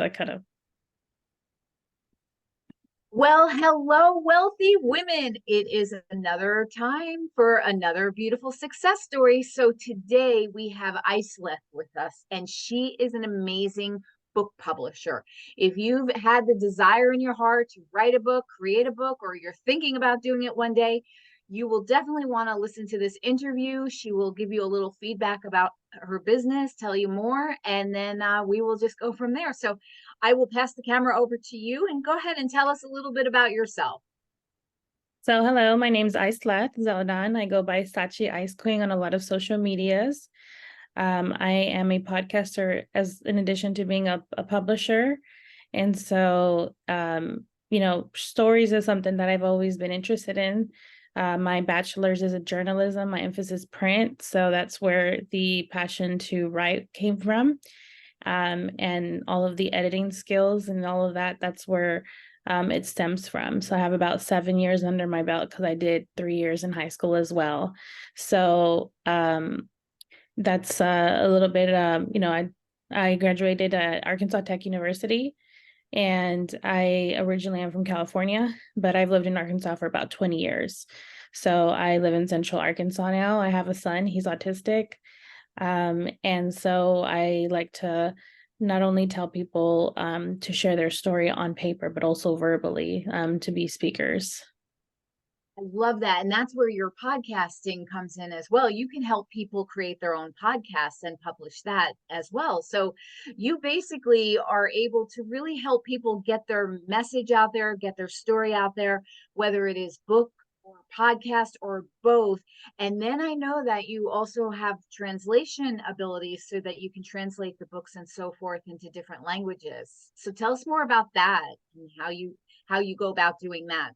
to kind of. Well, hello, wealthy women. It is another time for another beautiful success story. So today we have Aysleth with us, and she is an amazing book publisher. If you've had the desire in your heart to write a book, create a book, or you're thinking about doing it one day, you will definitely want to listen to this interview. She will give you a little feedback about her business, tell you more, and then we will just go from there. So I will pass the camera over to you and go ahead and tell us a little bit about yourself. So hello, my name's Aysleth Zeldan. I go by Sachi Ice Queen on a lot of social medias. I am a podcaster as in addition to being a publisher. And so, stories is something that I've always been interested in. My bachelor's is in journalism, my emphasis print. So that's where the passion to write came from. And all of the editing skills and all of that, that's where it stems from. So I have about 7 years under my belt because I did 3 years in high school as well. So that's a little bit, I graduated at Arkansas Tech University, and I originally am from California, but I've lived in Arkansas for about 20 years. So I live in Central Arkansas now. I have a son, he's autistic. And so I like to not only tell people to share their story on paper, but also verbally to be speakers. I love that. And that's where your podcasting comes in as well. You can help people create their own podcasts and publish that as well. So you basically are able to really help people get their message out there, get their story out there, whether it is book or podcast or both. And then I know that you also have translation abilities so that you can translate the books and so forth into different languages. So tell us more about that and how you go about doing that.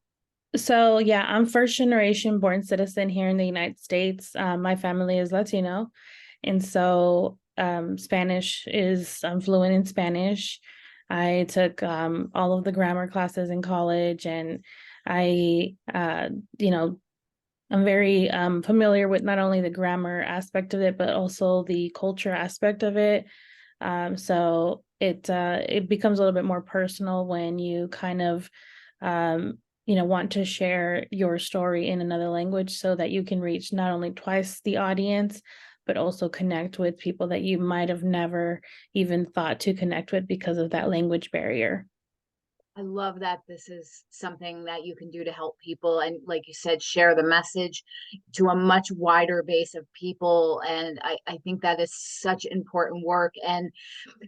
So yeah, I'm first generation born citizen here in the United States. My family is Latino, and so Spanish is I'm fluent in Spanish. I took all of the grammar classes in college, and I, I'm very familiar with not only the grammar aspect of it, but also the culture aspect of it. So it becomes a little bit more personal when you kind of want to share your story in another language so that you can reach not only twice the audience, but also connect with people that you might have never even thought to connect with because of that language barrier. I love that this is something that you can do to help people. And like you said, share the message to a much wider base of people. And I think that is such important work. And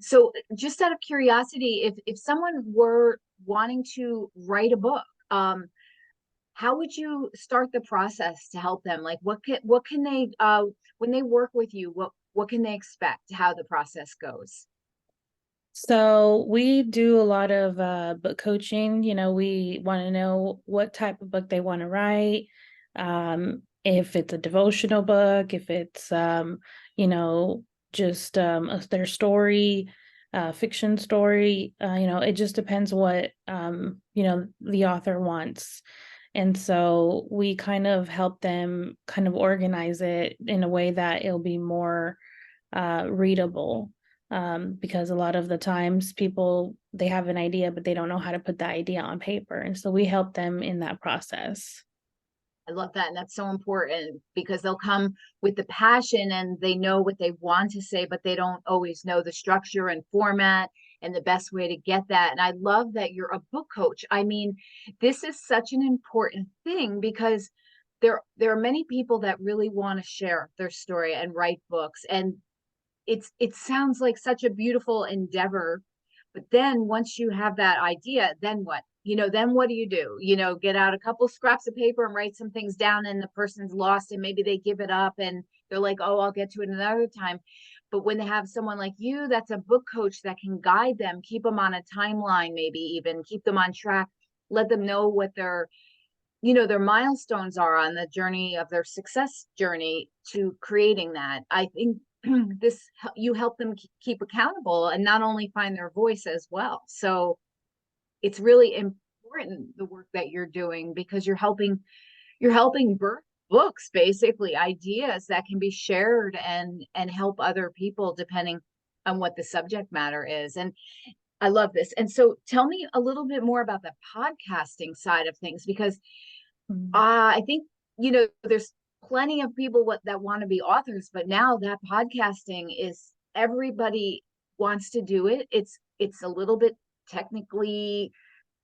so just out of curiosity, if someone were wanting to write a book, how would you start the process to help them? Like what can they when they work with you, what can they expect, how the process goes? So we do a lot of book coaching. We want to know what type of book they want to write. If it's a devotional book, if it's you know, just their story, fiction story. It just depends what the author wants. And so we kind of help them kind of organize it in a way that it'll be more readable, because a lot of the times people they have an idea but they don't know how to put the idea on paper, and so we help them in that process. I love that. And that's so important because they'll come with the passion and they know what they want to say, but they don't always know the structure and format and the best way to get that. And I love that you're a book coach. I mean, this is such an important thing because there are many people that really want to share their story and write books. And it sounds like such a beautiful endeavor, but then once you have that idea, then what? Then what do? Get out a couple scraps of paper and write some things down, and the person's lost, and maybe they give it up and they're like, oh, I'll get to it another time. But when they have someone like you that's a book coach that can guide them, keep them on a timeline, maybe even keep them on track, let them know what their milestones are on the journey of their success journey to creating that. I think this you help them keep accountable and not only find their voice as well. So it's really important the work that you're doing because you're helping birth books, basically ideas that can be shared and help other people depending on what the subject matter is. And I love this. And so tell me a little bit more about the podcasting side of things, because Mm. I think, there's plenty of people that want to be authors, but now that podcasting is everybody wants to do it. It's a little bit technically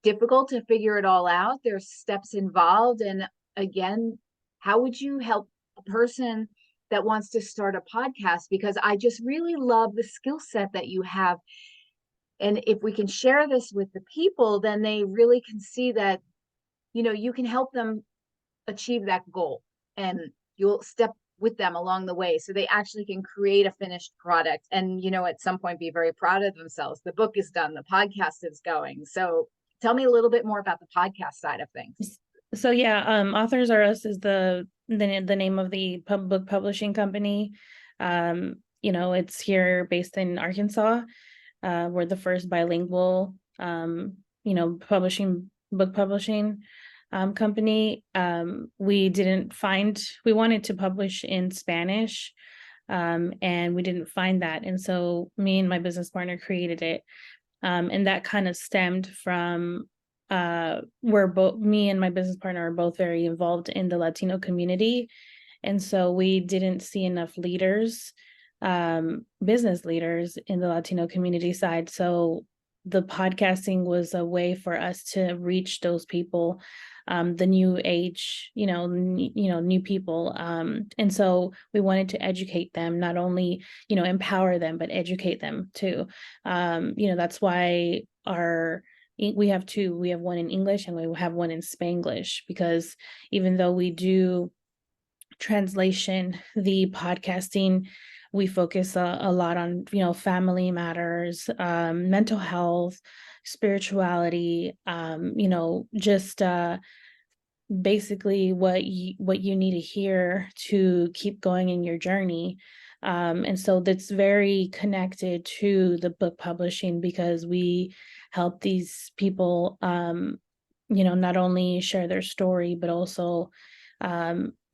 difficult to figure it all out. There's steps involved. And again, how would you help a person that wants to start a podcast? Because I just really love the skill set that you have. And if we can share this with the people, then they really can see that, you can help them achieve that goal, and you'll step with them along the way so they actually can create a finished product and, at some point be very proud of themselves. The book is done, the podcast is going. So tell me a little bit more about the podcast side of things. So yeah, Authors Are Us is the name of the book publishing company. It's here based in Arkansas. We're the first bilingual, book publishing company. We wanted to publish in Spanish, and we didn't find that. And so me and my business partner created it. And that kind of stemmed from me and my business partner are both very involved in the Latino community. And so we didn't see enough leaders, business leaders in the Latino community side. So the podcasting was a way for us to reach those people, the new age, new people. And so we wanted to educate them, not only, empower them, but educate them too. That's why we have two. We have one in English and we have one in Spanglish, because even though we do translation, the podcasting, we focus a lot on, family matters, mental health, spirituality, just basically what you need to hear to keep going in your journey. And so that's very connected to the book publishing, because we help these people, not only share their story, but also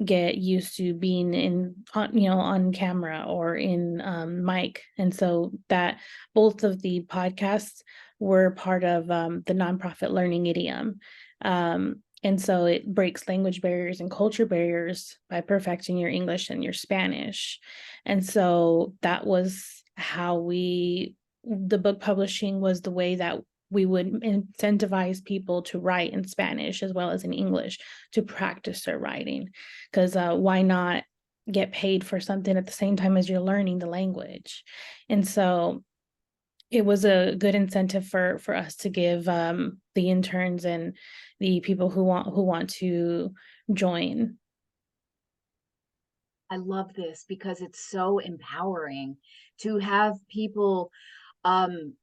get used to being on camera or in mic. And so that both of the podcasts were part of the nonprofit Learning Idiom. And so it breaks language barriers and culture barriers by perfecting your English and your Spanish. And so that was how the book publishing was the way that we would incentivize people to write in Spanish as well as in English, to practice their writing. Because why not get paid for something at the same time as you're learning the language? And so it was a good incentive for us to give the interns and the people who want to join. I love this because it's so empowering to have people um,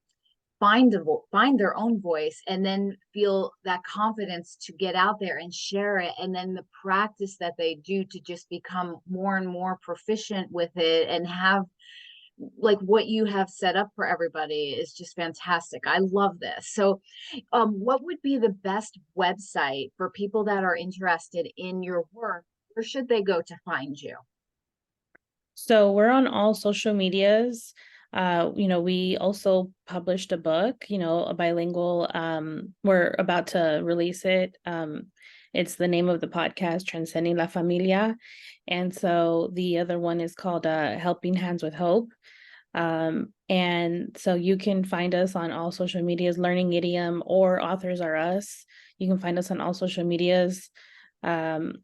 find their own voice and then feel that confidence to get out there and share it, and then the practice that they do to just become more and more proficient with it, and have like what you have set up for everybody is just fantastic. I love this. So what would be the best website for people that are interested in your work? Where should they go to find you? So we're on all social medias. We also published a book, a bilingual. We're about to release it. It's the name of the podcast, Transcending La Familia. And so the other one is called Helping Hands with Hope. And so you can find us on all social medias, Learning Idiom or Authors Are Us. You can find us on all social medias. There's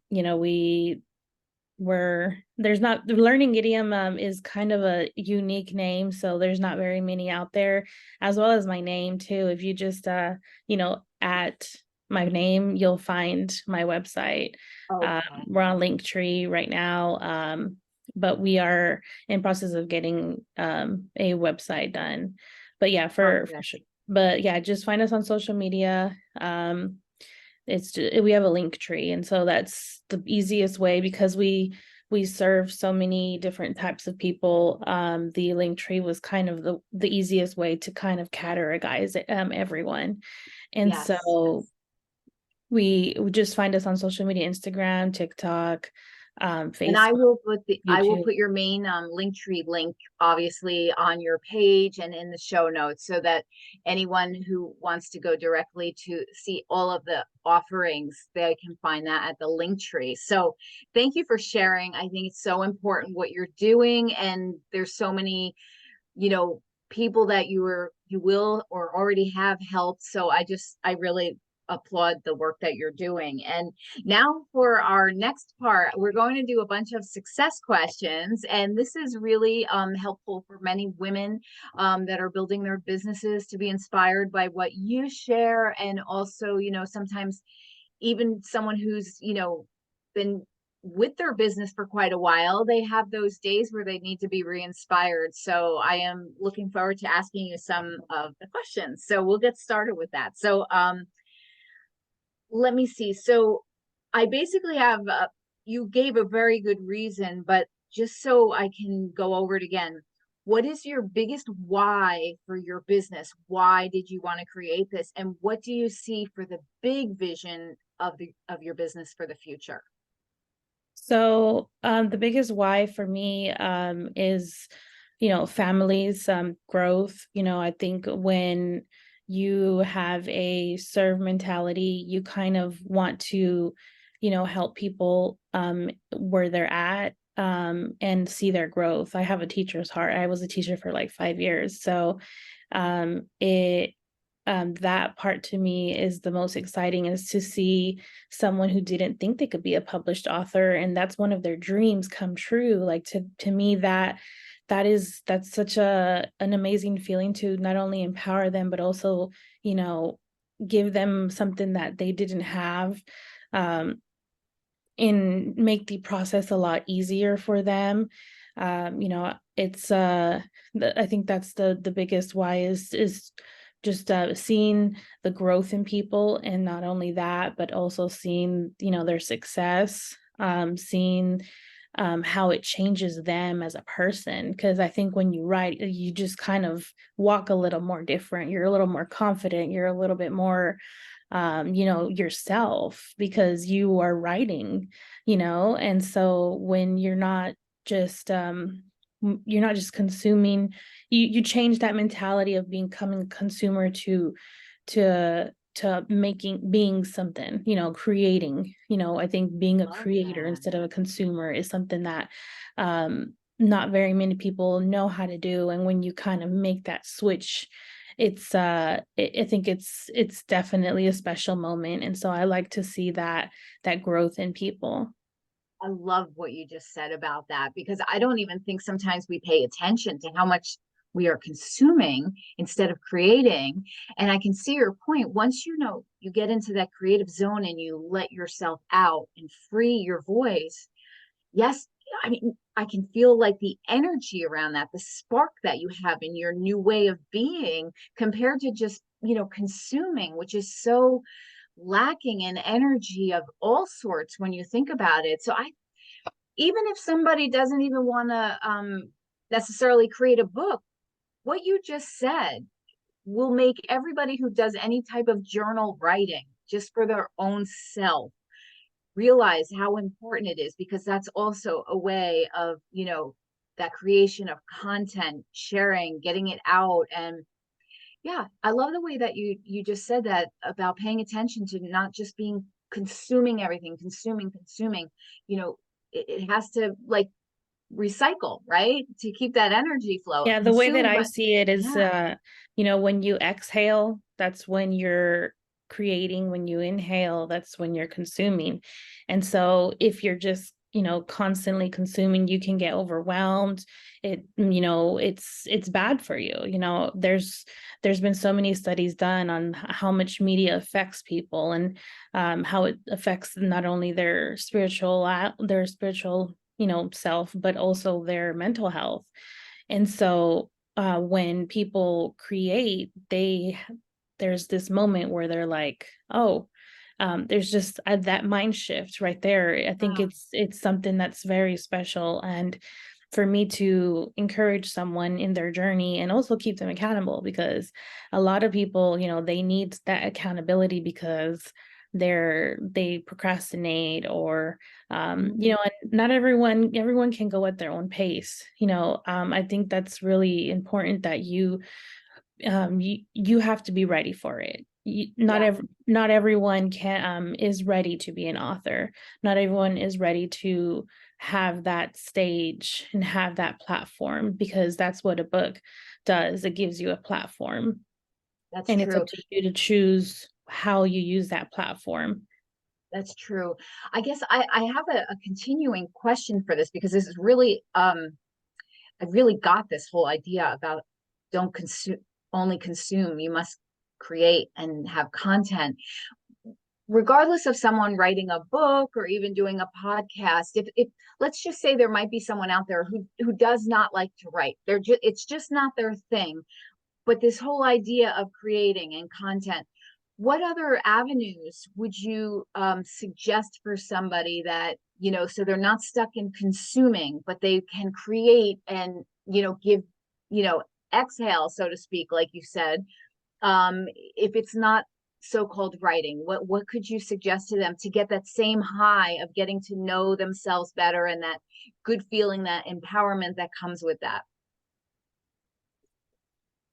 not, the Learning Idiom is kind of a unique name, so there's not very many out there, as well as my name too. If you just at my name, you'll find my website. Okay. We're on Linktree right now, but we are in process of getting a website done. But yeah, for sure. But yeah, just find us on social media. We have a Linktree, and so that's the easiest way, because we serve so many different types of people. The Linktree was kind of the easiest way to kind of categorize everyone. And Yes. so we just find us on social media, Instagram, TikTok, And I Facebook, will put YouTube. your main Linktree link obviously on your page and in the show notes so that anyone who wants to go directly to see all of the offerings, they can find that at the Linktree. So thank you for sharing. I think it's so important what you're doing, and there's so many, you know, people that you will or already have helped. So I really applaud the work that you're doing. And now for our next part, we're going to do a bunch of success questions. And this is really helpful for many women that are building their businesses to be inspired by what you share. And also, sometimes even someone who's, been with their business for quite a while, they have those days where they need to be re-inspired. So I am looking forward to asking you some of the questions. So we'll get started with that. So let me see. So I basically have, you gave a very good reason, but just so I can go over it again, what is your biggest why for your business? Why did you want to create this? And what do you see for the big vision of your business for the future? So the biggest why for me is, families, growth. I think when you have a serve mentality, you kind of want to, help people where they're at, and see their growth. I have a teacher's heart. I was a teacher for like 5 years. So it that part to me is the most exciting, is to see someone who didn't think they could be a published author, and that's one of their dreams come true. Like, to me, that's such an amazing feeling, to not only empower them but also, you know give them something that they didn't have, um and make the process a lot easier for them. It's I think that's the biggest why, is just seeing the growth in people, and not only that, but also seeing, their success, seeing how it changes them as a person. Because I think when you write, you just kind of walk a little more different. You're a little more confident. You're a little bit more, yourself, because you are writing, and so when you're not just consuming, you change that mentality of becoming a consumer to being something, creating. I think being a Love creator that. instead of a consumer is something that not very many people know how to do. And when you kind of make that switch, I think it's definitely a special moment. And so I like to see that growth in people. I love what you just said about that because I don't even think sometimes we pay attention to how much we are consuming instead of creating. And I can see your point. Once you get into that creative zone and you let yourself out and free your voice, yes, I mean, I can feel like the energy around that, the spark that you have in your new way of being compared to just, consuming, which is so lacking in energy of all sorts when you think about it. So even if somebody doesn't even want to necessarily create a book, what you just said will make everybody who does any type of journal writing just for their own self realize how important it is, because that's also a way of, that creation of content, sharing, getting it out. And yeah, I love the way that you just said that about paying attention to not just being consuming everything, consuming. It has to like recycle, right? To keep that energy flow. Yeah, the way that Consume, I but see it is, yeah. when you exhale, that's when you're creating. When you inhale, that's when you're consuming. And so if you're just, constantly consuming, you can get overwhelmed. It's bad for you. There's been so many studies done on how much media affects people, and how it affects not only their spiritual, self, but also their mental health. And so when people create, there's this moment where they're like, oh, there's just that mind shift right there. I think Yeah. it's something that's very special. And for me to encourage someone in their journey and also keep them accountable, because a lot of people, they need that accountability, because they procrastinate, or you know, and not everyone can go at their own pace. I think that's really important, that you have to be ready for it. Yeah, Not everyone can is ready to be an author. Not everyone is ready to have that stage and have that platform, because that's what a book does. It gives you a platform, that's and it's up true. to you to choose how you use that platform. That's true. I guess I have a continuing question for this, because this is really I really got this whole idea about don't consume, only consume. You must create and have content. Regardless of someone writing a book or even doing a podcast, if let's just say there might be someone out there who does not like to write. It's just not their thing. But this whole idea of creating and content, what other avenues would you suggest for somebody that, so they're not stuck in consuming, but they can create and, give, you know, exhale, so to speak, like you said, if it's not so-called writing, what could you suggest to them to get that same high of getting to know themselves better and that good feeling, that empowerment that comes with that?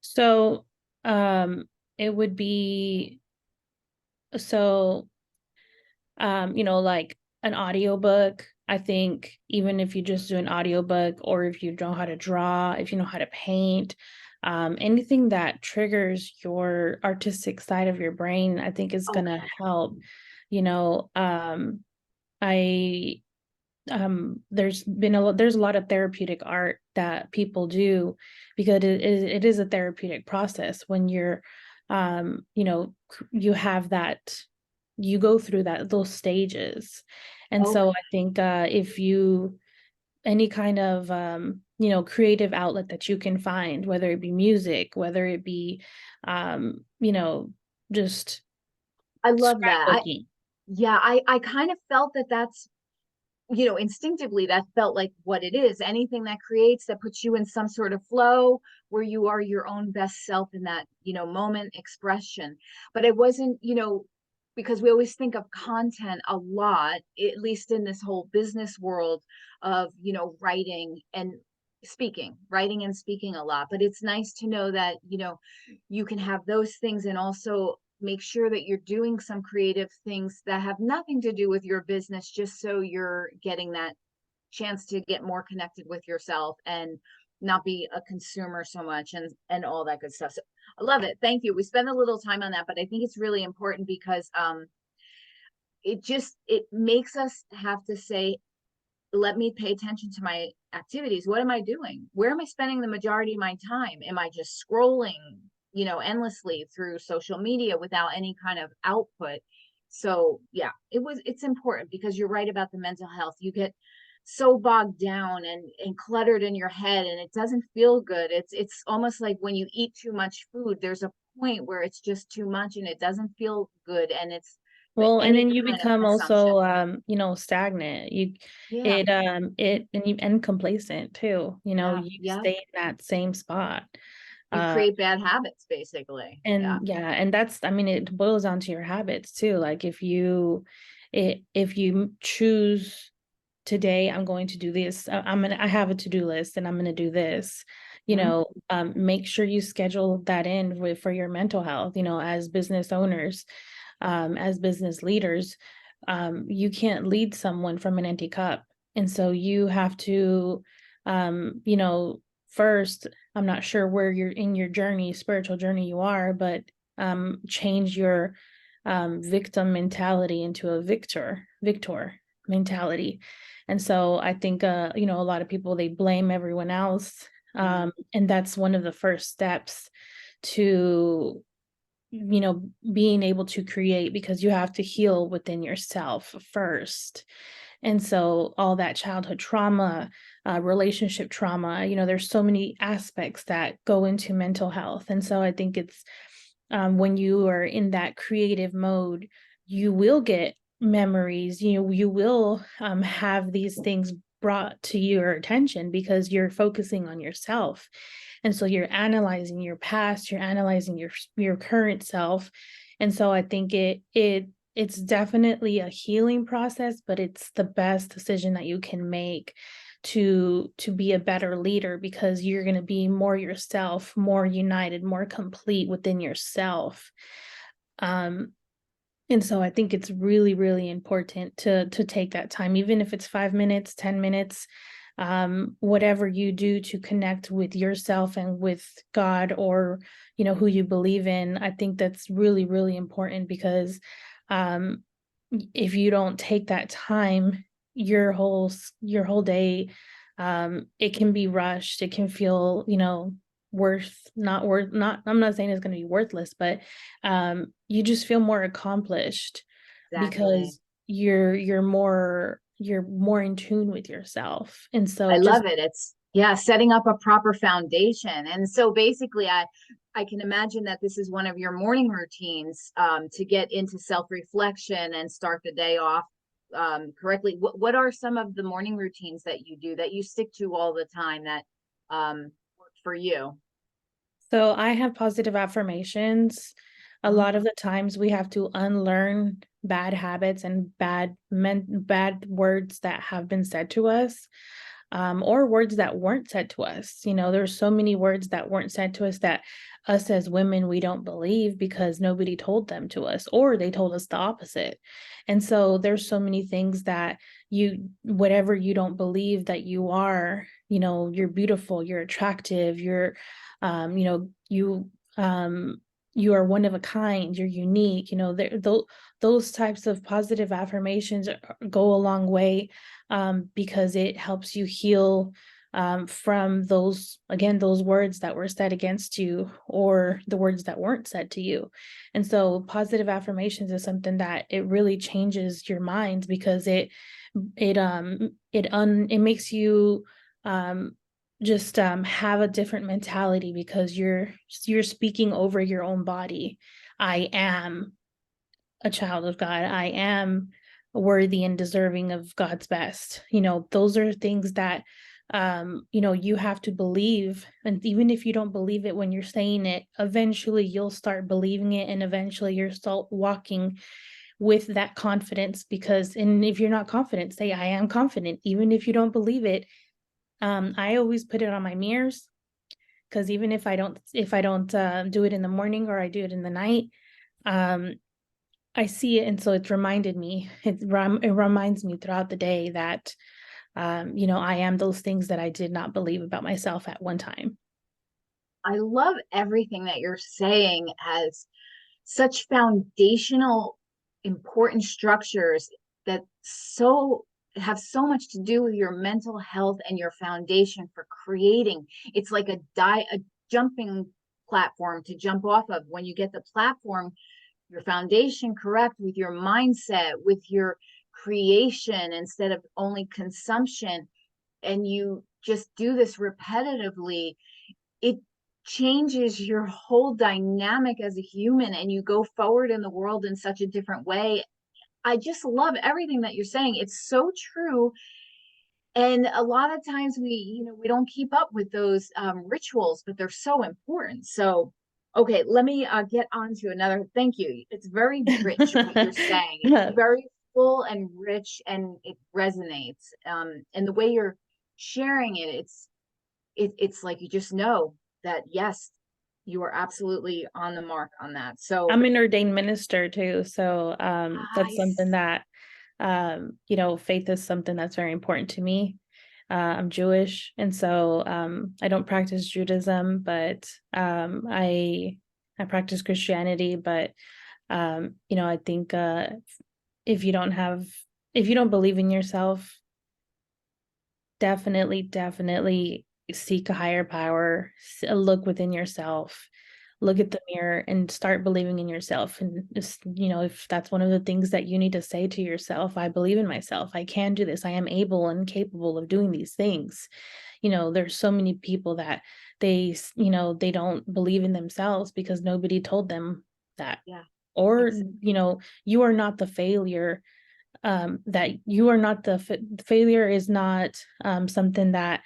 So it would be, so like an audiobook. I think even if you just do an audiobook, or if you know how to draw, if you know how to paint, anything that triggers your artistic side of your brain, I think is gonna Okay. help. You know, I there's a lot of therapeutic art that people do, because it is a therapeutic process when you're you have that, you go through those stages. And so Okay. I think if you any kind of creative outlet that you can find, whether it be music, whether it be just I love that. scrapbooking. I kind of felt that that's, instinctively that felt like what it is. Anything that creates, that puts you in some sort of flow where you are your own best self in that, moment expression. But it wasn't, because we always think of content a lot, at least in this whole business world of, writing and speaking a lot. But it's nice to know that, you can have those things and also make sure that you're doing some creative things that have nothing to do with your business, just so you're getting that chance to get more connected with yourself and not be a consumer so much, and all that good stuff. So I love it. Thank you. We spent a little time on that, but I think it's really important because it makes us have to say, let me pay attention to my activities. What am I doing? Where am I spending the majority of my time? Am I just scrolling, endlessly through social media without any kind of output? So yeah, it's important, because you're right about the mental health. You get so bogged down and cluttered in your head, and it doesn't feel good. It's almost like when you eat too much food, there's a point where it's just too much and it doesn't feel good, and it's Well, and any then you kind of become consumption. also, stagnant. Yeah. And complacent too. Yeah. You Yeah. stay in that same spot. You Uh, create bad habits, basically. Yeah. and yeah, and I mean, it boils down to your habits too. Like if you choose, today I'm going to do this, I have a to-do list and I'm going to do this, Mhm. make sure you schedule that in for your mental health, as business owners, as business leaders. You can't lead someone from an empty cup. And so you have to, first, I'm not sure where you're in your journey, spiritual journey you are, but change your victim mentality into a victor mentality. And so I think, a lot of people, they blame everyone else. Mhm. And that's one of the first steps to being able to create, because you have to heal within yourself first. And so all that childhood trauma, relationship trauma, there's so many aspects that go into mental health. And so I think it's, when you are in that creative mode, you will get memories, you will have these things brought to your attention, because you're focusing on yourself. And so you're analyzing your past, you're analyzing your current self. And so I think it's definitely a healing process, but it's the best decision that you can make to be a better leader, because you're going to be more yourself, more united, more complete within yourself. Um, and so I think it's really, really important to take that time, even if it's 5 minutes, 10 minutes, whatever you do to connect with yourself and with God, or, who you believe in. I think that's really, really important, because um, if you don't take that time, your whole day, it can be rushed. It can feel, not, I'm not saying it's going to be worthless, but you just feel more accomplished, Exactly. because you're more in tune with yourself. And so I just love it. It's yeah, setting up a proper foundation. And so basically I can imagine that this is one of your morning routines to get into self-reflection and start the day off correctly. What are some of the morning routines that you do that you stick to all the time that work for you? So I have positive affirmations. A lot of the times we have to unlearn bad habits and bad words that have been said to us, or words that weren't said to us. There's so many words that weren't said to us that us as women, we don't believe, because nobody told them to us, or they told us the opposite. And so there's so many things that whatever you don't believe that you are, you're beautiful, you're attractive, um, you know, you, um, you are one of a kind, you're unique, those types of positive affirmations go a long way, because it helps you heal, from those words that were said against you, or the words that weren't said to you. And so positive affirmations is something that it really changes your mind, because it makes you, um, just have a different mentality, because you're speaking over your own body. I am a child of God. I am worthy and deserving of God's best. Those are things that, you have to believe. And even if you don't believe it when you're saying it, eventually you'll start believing it, and eventually you'll start walking with that confidence. And if you're not confident, say, I am confident, even if you don't believe it. I always put it on my mirrors, because even if I don't do it in the morning, or I do it in the night, um, I see it, and so it's reminded me. It reminds me throughout the day that, I am those things that I did not believe about myself at one time. I love everything that you're saying as such foundational important structures that so have so much to do with your mental health and your foundation for creating. It's like a jumping platform to jump off of. When you get the platform, your foundation correct with your mindset, with your creation instead of only consumption, and you just do this repetitively, it changes your whole dynamic as a human, and you go forward in the world in such a different way. I just love everything that you're saying. It's so true. And a lot of times we don't keep up with those rituals, but they're so important. So, okay, let me get on to another. Thank you. It's very rich what you're saying. It's very full and rich, and it resonates. And the way you're sharing it, it's like you just know that yes, you are absolutely on the mark on that. So I'm an ordained minister too, so that's something nice. that, faith is something that's very important to me. I'm Jewish, and so I don't practice Judaism, but I practice Christianity. But I think, if you don't have if you don't believe in yourself, definitely seek a higher power, look within yourself, look at the mirror, and start believing in yourself. And just, if that's one of the things that you need to say to yourself, I believe in myself, I can do this, I am able and capable of doing these things. There's so many people that they don't believe in themselves, because nobody told them that. Yeah. Or, Ex- you are not the failure, that you are not failure is not, something that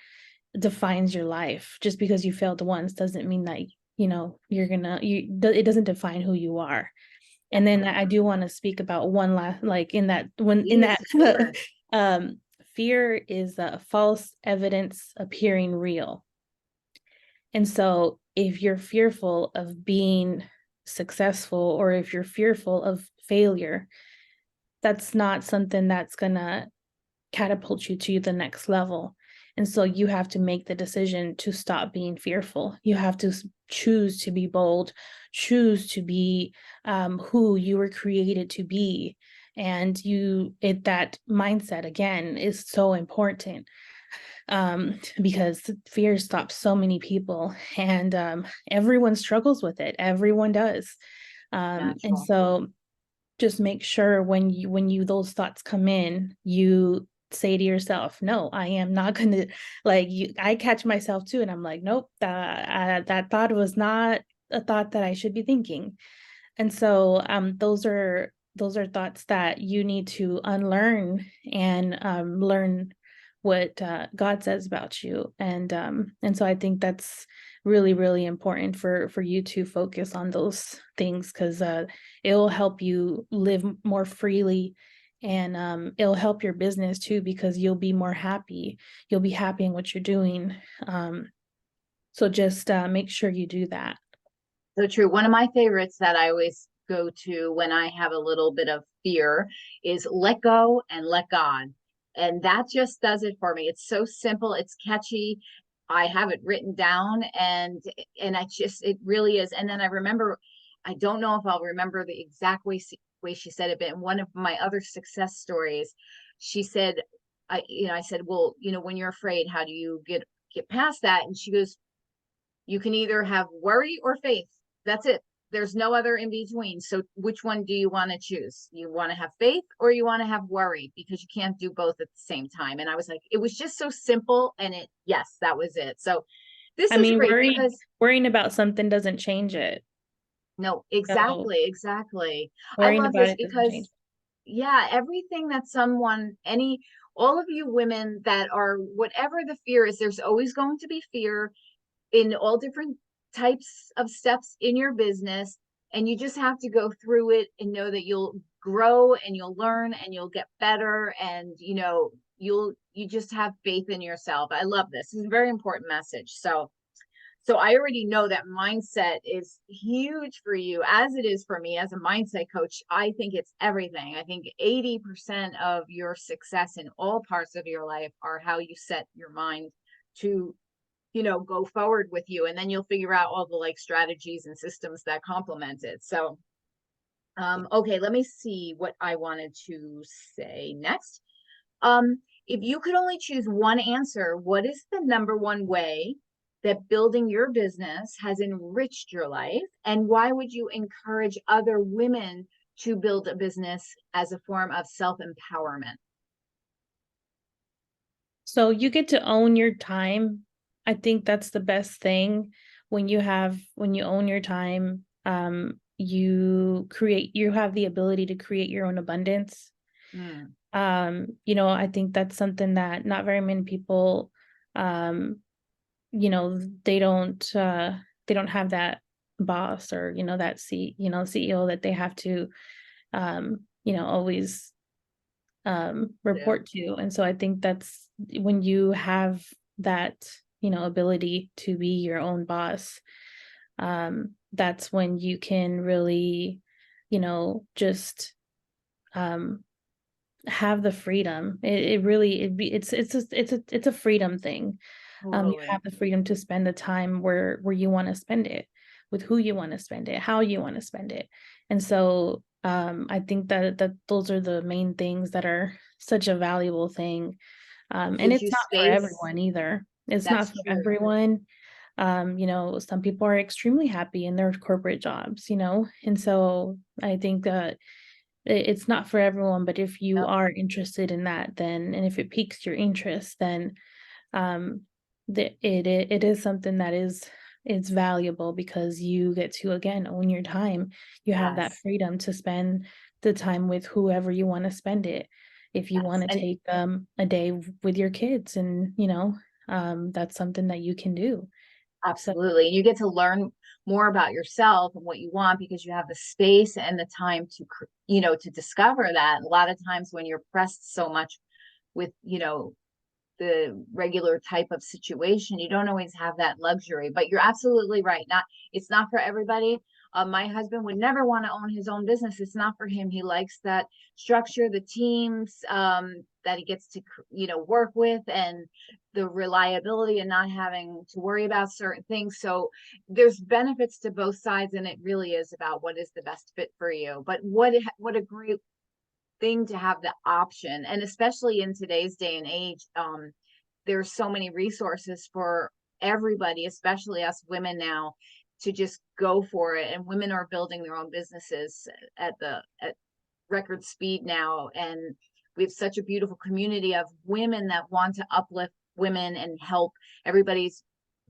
defines your life. Just because you failed once doesn't mean that, it doesn't define who you are. And then I do want to speak about one last, like in that, when in that, Please, sure. um, fear is false evidence appearing real. And so if you're fearful of being successful, or if you're fearful of failure, that's not something that's gonna catapult you to the next level. And so you have to make the decision to stop being fearful. You have to choose to be bold, choose to be who you were created to be. And that mindset again is so important, because fear stops so many people, and everyone struggles with it. Everyone does. And Natural. so just make sure when you those thoughts come in, you say to yourself, no, I am not gonna, like, I catch myself too, and I'm like, nope, that thought was not a thought that I should be thinking. And so those are thoughts that you need to unlearn, and learn what God says about you. And so I think that's really, really important for you to focus on those things, because it will help you live more freely, and it'll help your business too, because you'll be more happy. You'll be happy in what you're doing. So just make sure you do that. So true. One of my favorites that I always go to when I have a little bit of fear is let go and let God. And that just does it for me. It's so simple, it's catchy. I have it written down, and I just, it really is. And then I remember, I don't know if I'll remember the exact way she said it, but in one of my other success stories, she said, I said, well, when you're afraid, how do you get past that? And she goes, you can either have worry or faith. That's it. There's no other in between. So which one do you want to choose? You want to have faith or you want to have worry, because you can't do both at the same time. And I was like, it was just so simple. And yes, that was it. So this I is mean, great because worrying about something doesn't change it. no, So exactly. I worrying love about this it doesn't change because yeah, everything that all of you women that are, whatever the fear is, there's always going to be fear in all different types of steps in your business. And you just have to go through it and know that you'll grow and you'll learn and you'll get better. And, you just have faith in yourself. I love this. This is a very important message. So I already know that mindset is huge for you, as it is for me as a mindset coach. I think it's everything. I think 80% of your success in all parts of your life are how you set your mind to go forward with you, and then you'll figure out all the like strategies and systems that complement it. So okay, let me see what I wanted to say next. If you could only choose one answer, what is the number one way that building your business has enriched your life, and why would you encourage other women to build a business as a form of self-empowerment? So you get to own your time. I think that's the best thing. When you own your time, you have the ability to create your own abundance. Mm, I think that's something that not very many people, um, you know, they don't have that boss, or, that CEO that they have to, always yeah, report to. And so I think that's when you have that, ability to be your own boss, that's when you can really, just um have the freedom. It really it's a freedom thing. You have totally. the freedom to spend the time where you want to spend it, with who you want to spend it, how you want to spend it. And so I think that those are the main things that are such a valuable thing. It And gives it's you not for space. everyone either. It's not That's for true. everyone. Some people are extremely happy in their corporate jobs, and so I think that it's not for everyone, but if you Yep. are interested in that, then, and if it piques your interest, then um it is something that is it's valuable, because you get to again own your time. You have that Yes. freedom to spend the time with whoever you want to spend it. If you want Yes. to And take a day with your kids, and that's something that you can do. So absolutely. You get to learn more about yourself and what you want, because you have the space and the time to, to discover that. A lot of times when you're pressed so much with, the regular type of situation, you don't always have that luxury. But you're absolutely right. It's not for everybody. My husband would never want to own his own business. It's not for him. He likes that structure, the teams that he gets to, work with, and the reliability and not having to worry about certain things. So there's benefits to both sides, and it really is about what is the best fit for you. But what a great thing to have the option, and especially in today's day and age, there's so many resources for everybody, especially us women now, to just go for it. And women are building their own businesses at record speed now, and we have such a beautiful community of women that want to uplift women and help. Everybody's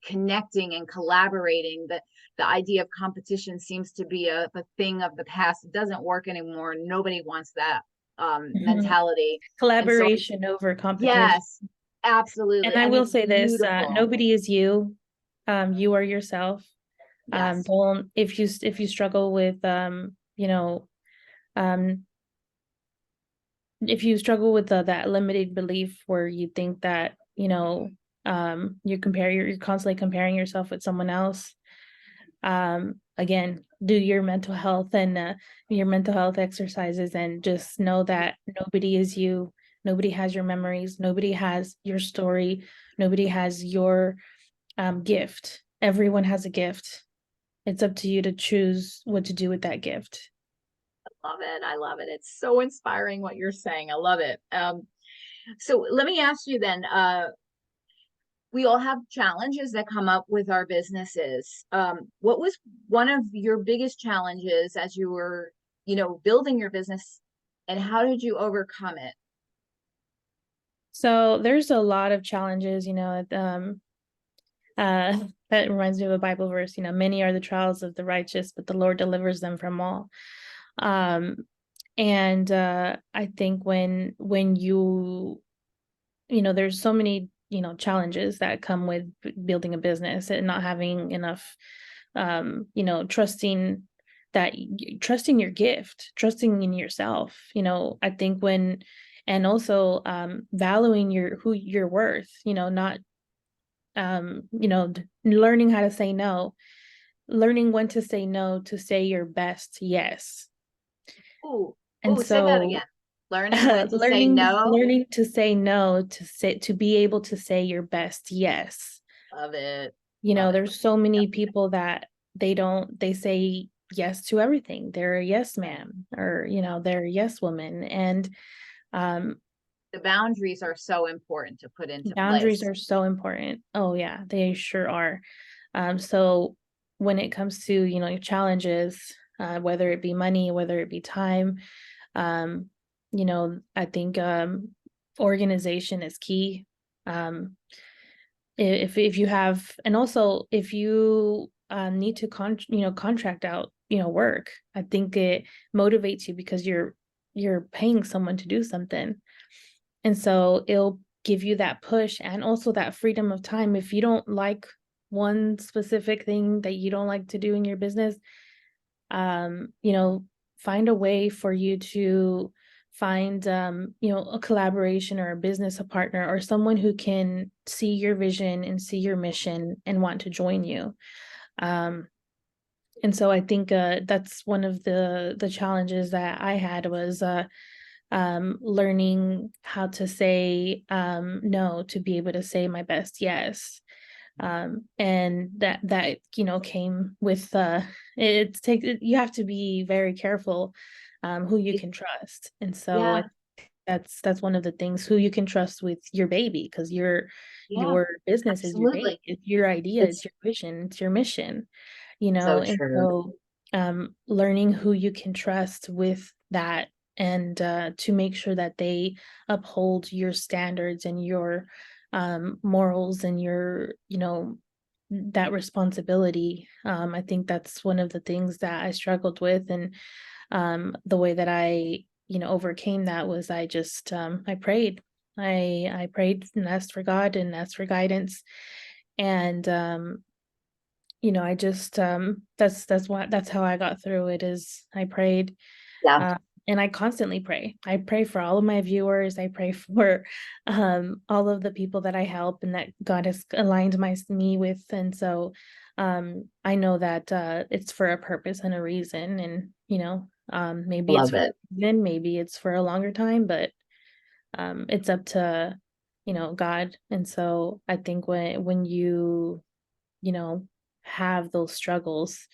connecting and collaborating. That the idea of competition seems to be a thing of the past. It doesn't work anymore. Nobody wants that mentality. And so, Collaboration over competition. yes, absolutely. And I And will it's say this, beautiful. nobody is you. You are yourself. Yes. Don't, if you struggle with um if you struggle with that limited belief where you think that, you're constantly comparing yourself with someone else, again, do your mental health and your mental health exercises, and just know that nobody is you. Nobody has your memories. Nobody has your story. Nobody has your gift. Everyone has a gift. It's up to you to choose what to do with that gift. Love it. I love it. It's so inspiring what you're saying. I love it. So let me ask you then, we all have challenges that come up with our businesses. What was one of your biggest challenges as you were, building your business, and how did you overcome it? So there's a lot of challenges, that reminds me of a Bible verse, many are the trials of the righteous, but the Lord delivers them from all. Um, and I think when there's so many, challenges that come with building a business and not having enough, trusting your gift, trusting in yourself, I think and also valuing your worth, not learning how to say no, learning when to say no, to say your best yes. Ooh, And say that again. so Learning when to say learning no. learning to say no, to be able to say your best yes. Love it. Love it. There's so many people that they say yes to everything. They're a yes man, or they're a yes woman. And um The boundaries are so important to put into boundaries place. are so important. Oh yeah, they sure are. So when it comes to, challenges, whether it be money, whether it be time, um, I think organization is key. Um, if you have, and also if you need to contract out, work, I think it motivates you because you're paying someone to do something. And so it'll give you that push and also that freedom of time. If you don't like one specific thing that you don't like to do in your business, find a way for you to find, a collaboration or a business, a partner, or someone who can see your vision and see your mission and want to join you. And so I think that's one of the challenges that I had was learning how to say no, to be able to say my best yes. And that came with you have to be very careful who you can trust. And so Yeah. that's one of the things, who you can trust with your baby, because Yeah, your business is your baby, absolutely. it's your idea, it's It's your vision, it's your mission, so and true. so learning who you can trust with that, and to make sure that they uphold your standards and your morals and your that responsibility. I think that's one of the things that I struggled with, and the way that I overcame that was I just I prayed. I prayed and asked for God and asked for guidance, and I just that's how I got through it is I prayed. Yeah, uh, and I constantly pray. I pray for all of my viewers. I pray for all of the people that I help and that God has aligned me with. And so I know that it's for a purpose and a reason. And maybe it's love for a it. season, maybe it's for a longer time, but it's up to God. And so I think when you know, have those struggles,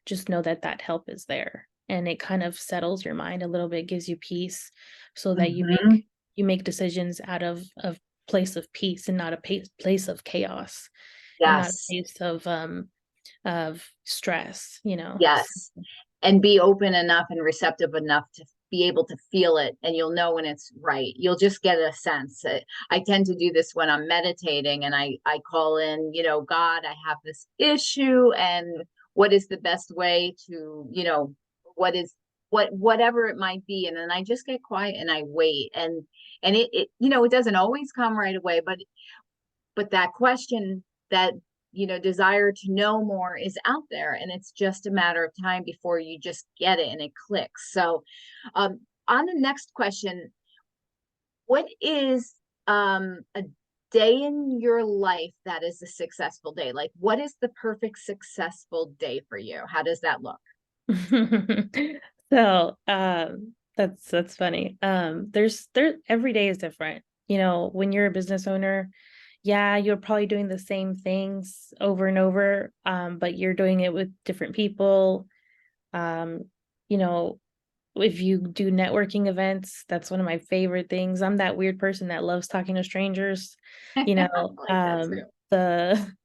just know that that help is there. And it kind of settles your mind a little bit, gives you peace so that Hmm. you make decisions out of place of peace and not a place of chaos and not a Yes. place of stress, you know. Yes. And be open enough and receptive enough to be able to feel it, and you'll know when it's right. You'll just get a sense. I tend to do this when I'm meditating, and I call in, God, I have this issue, and what is the best way to, what is whatever it might be, and then I just get quiet and I wait, and it doesn't always come right away, but that question, that desire to know more is out there, and it's just a matter of time before you just get it and it clicks. So on the next question, what is a day in your life that is a successful day? Like, what is the perfect successful day for you? How does that look? So, that's funny. There every day is different. When you're a business owner, yeah, you're probably doing the same things over and over, but you're doing it with different people. Um, you know, if you do networking events, that's one of my favorite things. I'm that weird person that loves talking to strangers, you I know, like that too. the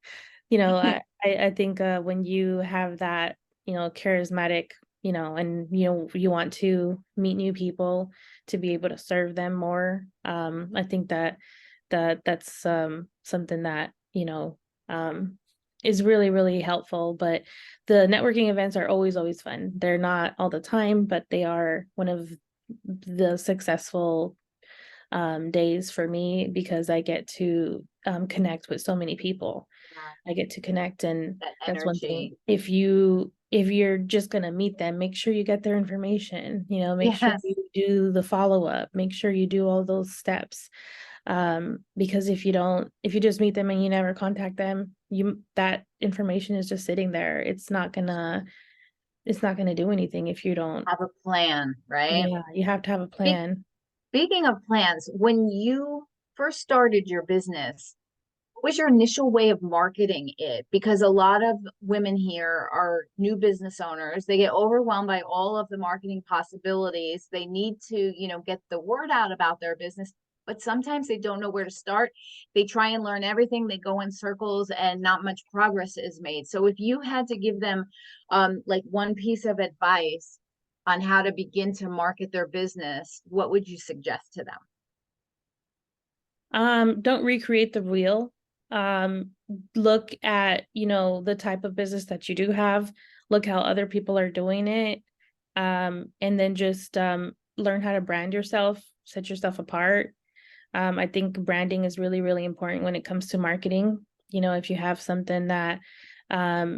I think when you have that, charismatic, and you want to meet new people to be able to serve them more. I think that's something that, is really, really helpful. But the networking events are always, always fun. They're not all the time, but they are one of the successful days for me because I get to connect with so many people. Yeah, I get to connect, and that that's one thing. energy. If you're just gonna meet them, make sure you get their information, make sure Yes, you do the follow-up, make sure you do all those steps. Because if you just meet them and you never contact them, that information is just sitting there. It's not gonna do anything if you don't. have a plan, right? Yeah, you have to have a plan. Speaking of plans, when you first started your business, what was your initial way of marketing it? Because a lot of women here are new business owners. They get overwhelmed by all of the marketing possibilities. They need to, get the word out about their business, but sometimes they don't know where to start. They try and learn everything. They go in circles and not much progress is made. So if you had to give them like one piece of advice on how to begin to market their business, what would you suggest to them? Don't recreate the wheel. Um, Look at, the type of business that you do have, look how other people are doing it. And then just learn how to brand yourself, set yourself apart. I think branding is really, really important when it comes to marketing. If you have something that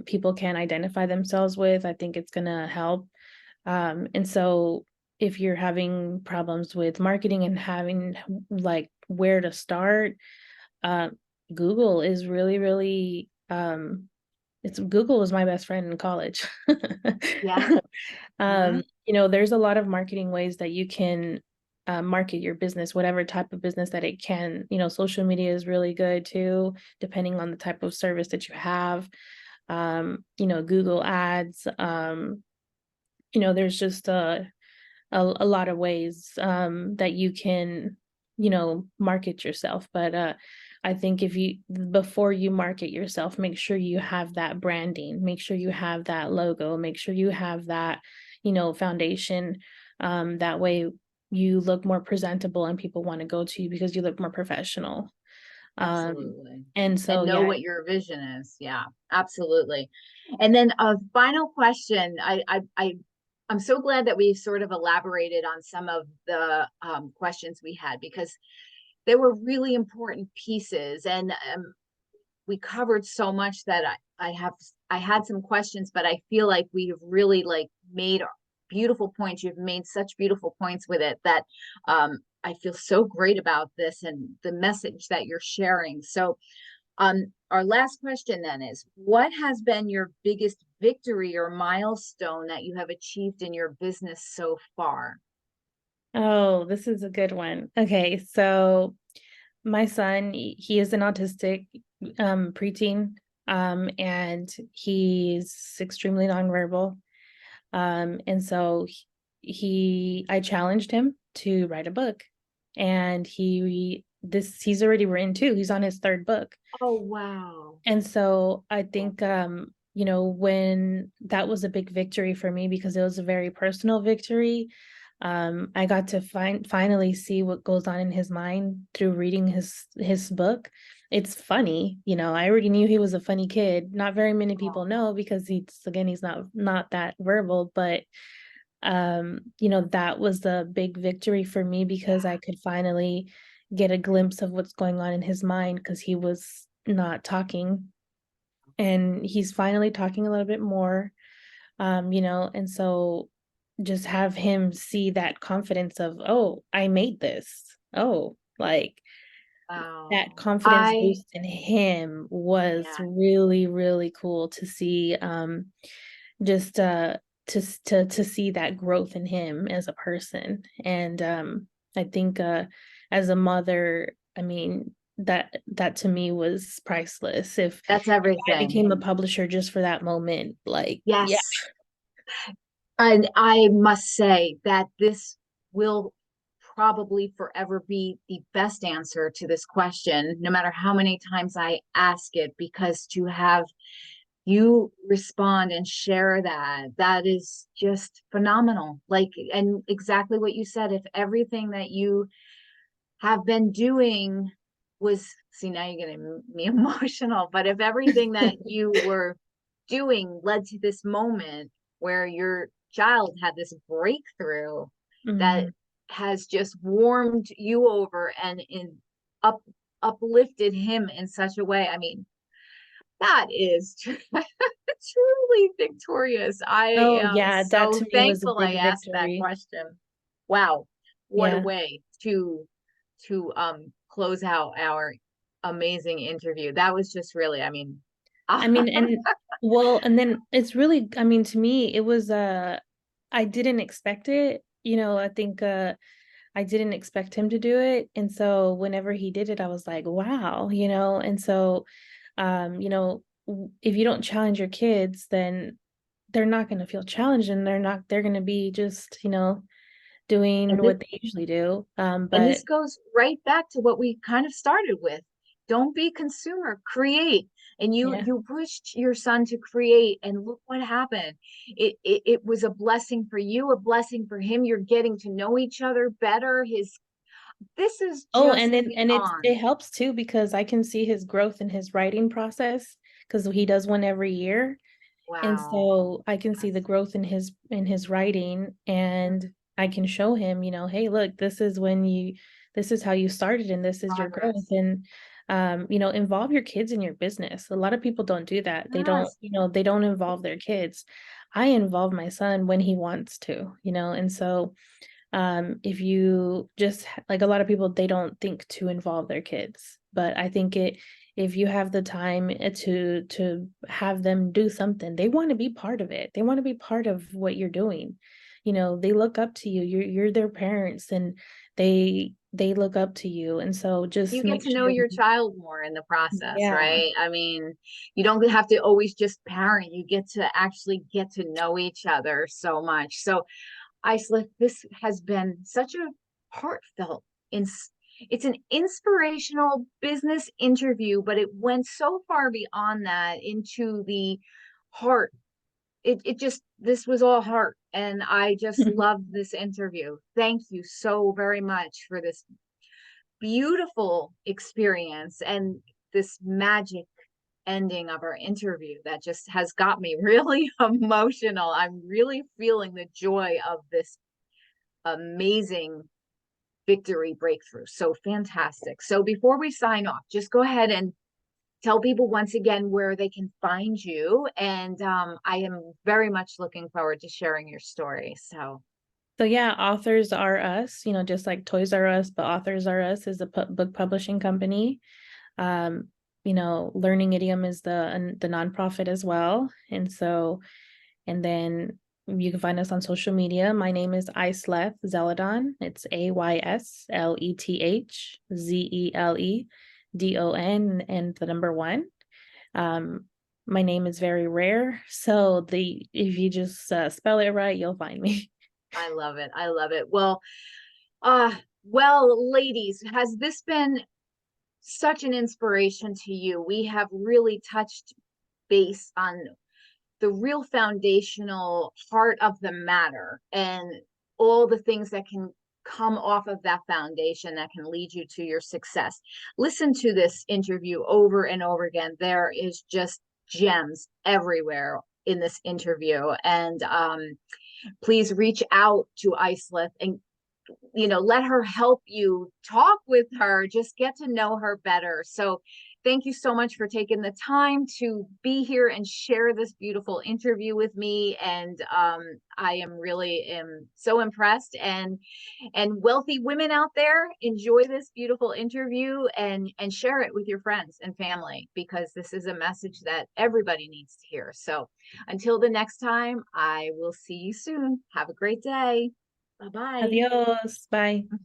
people can identify themselves with, I think it's gonna help. And so if you're having problems with marketing and having like where to start, uh, Google is really, really Google was my best friend in college. Yeah. Hmm. There's a lot of marketing ways that you can market your business, whatever type of business that it can. Social media is really good too, depending on the type of service that you have. Google ads. There's just a lot of ways that you can market yourself, but I think if you before you market yourself, make sure you have that branding, make sure you have that logo, make sure you have that foundation. That way you look more presentable and people want to go to you because you look more professional. um Absolutely. and And so know yeah. what your vision is. Yeah, absolutely. And then a final question. I'm so glad that we sort of elaborated on some of the questions we had, because they were really important pieces, and we covered so much that I have I had some questions, but I feel like we have really like made beautiful points. You've made such beautiful points with it that I feel so great about this and the message that you're sharing. So our last question then is, what has been your biggest victory or milestone that you have achieved in your business so far? Oh, this is a good one. Okay, so my son, he is an autistic preteen, and he's extremely nonverbal. And so I challenged him to write a book, and he's already written two. He's on his third book. Oh, wow. And so I think, when that was a big victory for me because it was a very personal victory. I got to finally see what goes on in his mind through reading his book. It's funny, I already knew he was a funny kid. Not very many people know because he's not that verbal, but that was a big victory for me because I could finally get a glimpse of what's going on in his mind because he was not talking, and he's finally talking a little bit more. And so just have him see that confidence of, oh, I made this. Oh, like that Wow. confidence boost in him was Yeah, really, really cool to see. Just to see that growth in him as a person. And I think as a mother, I mean, that to me was priceless. that's If I everything. became a publisher just for that moment, like, yeah. Yes. And I must say that this will probably forever be the best answer to this question, no matter how many times I ask it, because to have you respond and share that, that is just phenomenal. Like, and exactly what you said, if everything that you have been doing was, see, now you're getting me emotional, but if everything that you were doing led to this moment where your child had this breakthrough that Mhm. has just warmed you over and up uplifted him in such a way. I mean, that is truly victorious. I Oh am yeah, that so to me was a thankful I big asked that victory. question. Wow, what a Yeah. way to close out our amazing interview. That was just really, I mean, I mean, and well, and then it's really, I mean, to me, it was I didn't expect it. I think I didn't expect him to do it. And so whenever he did it, I was like, wow, and so if you don't challenge your kids, then they're not going to feel challenged, and they're going to be just, and doing what they usually do. And But this goes right back to what we kind of started with. Don't be consumer, create. And you yeah. you pushed your son to create, and look what happened. It was a blessing for you, a blessing for him. You're getting to know each other better. His This is Oh, just and it beyond. helps too because I can see his growth in his writing process because he does one every year. And Wow. so I can see the growth in his writing, and I can show him, hey, look, this is how you started and this is your growth. Progress. And involve your kids in your business. A lot of people don't do that. Yes. They don't involve their kids. I involve my son when he wants to, and so if you just like a lot of people, they don't think to involve their kids, but I think if you have the time to have them do something, they want to be part of it. They want to be part of what you're doing. They look up to you. You're their parents, and they look up to you, and so You just get make to know sure. your child more in the process, Yeah. right? I mean, you don't have to always just parent. You get to actually get to know each other so much. So Aysleth, this has been such a heartfelt, it's an inspirational business interview, but it went so far beyond that into the heart. It just, this was all heart. And I just loved this interview. Thank you so very much for this beautiful experience and this magic ending of our interview that just has got me really emotional. I'm really feeling the joy of this amazing victory breakthrough. So fantastic. So before we sign off, just go ahead and tell people once again where they can find you. And I am very much looking forward to sharing your story. So yeah, Authors Are Us, just like Toys R Us, but Authors Are Us is a book publishing company. Learning Idiom is the nonprofit as well. And then you can find us on social media. My name is Aysleth Zeledon. It's AYSLETHZELEDON and the number one. My name is very rare, so if you just spell it right, you'll find me. I love it. I love it. Well, ladies, has this been such an inspiration to you? We have really touched base on the real foundational heart of the matter and all the things that can come off of that foundation that can lead you to your success. Listen to this interview over and over again. There is just gems everywhere in this interview. And please reach out to Aysleth and let her help you, talk with her, just get to know her better. So thank you so much for taking the time to be here and share this beautiful interview with me. And I am so impressed. And wealthy women out there, enjoy this beautiful interview and share it with your friends and family, because this is a message that everybody needs to hear. So until the next time, I will see you soon. Have a great day. Bye-bye. Adios. Bye.